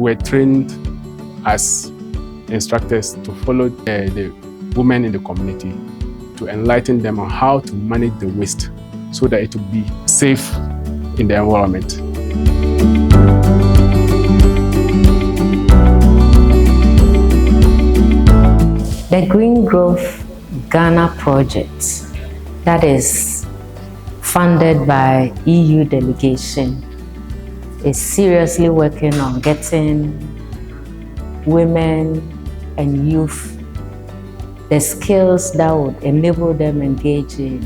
were trained as instructors to follow the women in the community to enlighten them on how to manage the waste so that it would be safe in the environment. The GreenGrowth Ghana Project, that is funded by EU delegation, is seriously working on getting women and youth the skills that would enable them engage in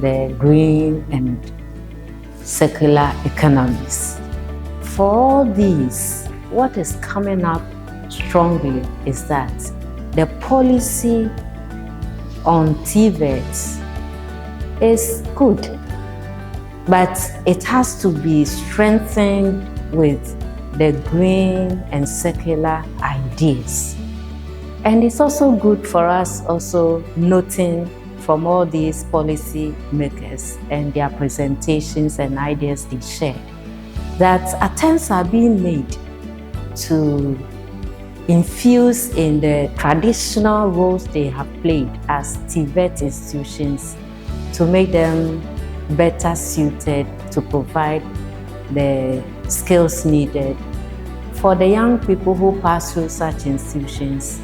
the green and circular economies. For all these, what is coming up strongly is that the policy on TVET is good, but it has to be strengthened with the green and circular ideas. And it's also good for us also noting from all these policy makers and their presentations and ideas they share that attempts are being made to infuse in the traditional roles they have played as TVET institutions to make them better suited to provide the skills needed for the young people who pass through such institutions,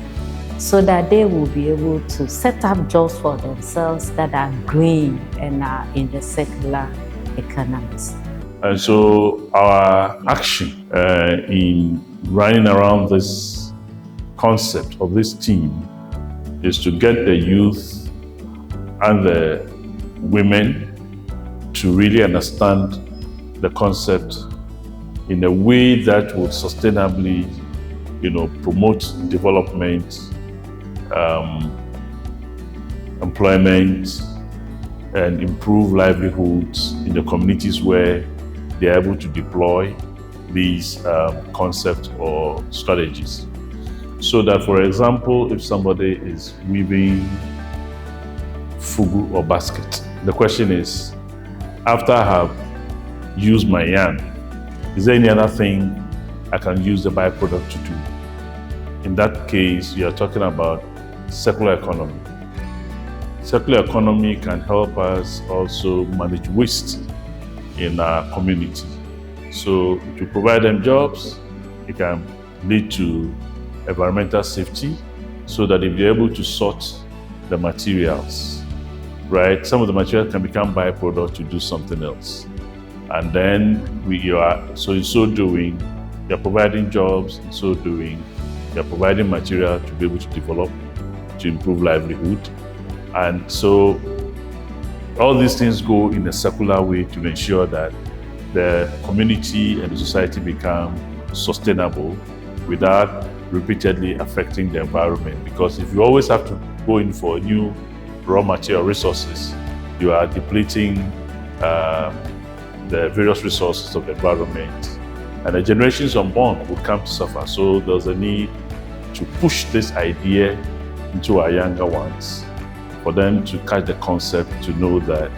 so that they will be able to set up jobs for themselves that are green and are in the circular economies. And so our action in running around this concept of this team is to get the youth and the women to really understand the concept in a way that would sustainably, promote development, employment, and improve livelihoods in the communities where they are able to deploy these concepts or strategies. So that, for example, if somebody is weaving fugu or basket, the question is, after I have used my yarn, is there any other thing I can use the byproduct to do? In that case, you are talking about circular economy. Circular economy can help us also manage waste in our community. So to provide them jobs, it can lead to environmental safety, so that if they're able to sort the materials, right? Some of the materials can become byproduct to do something else. And then so in so doing, you're providing jobs, in so doing, you're providing material to be able to develop, to improve livelihood. And so all these things go in a circular way to ensure that the community and the society become sustainable without repeatedly affecting the environment. Because if you always have to go in for new raw material resources, you are depleting the various resources of the environment, and the generations unborn will come to suffer. So there's a need to push this idea into our younger ones, for them to catch the concept, to know that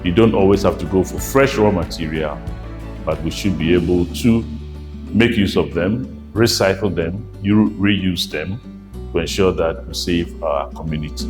you don't always have to go for fresh raw material, but we should be able to make use of them, recycle them, reuse them, to ensure that we save our community.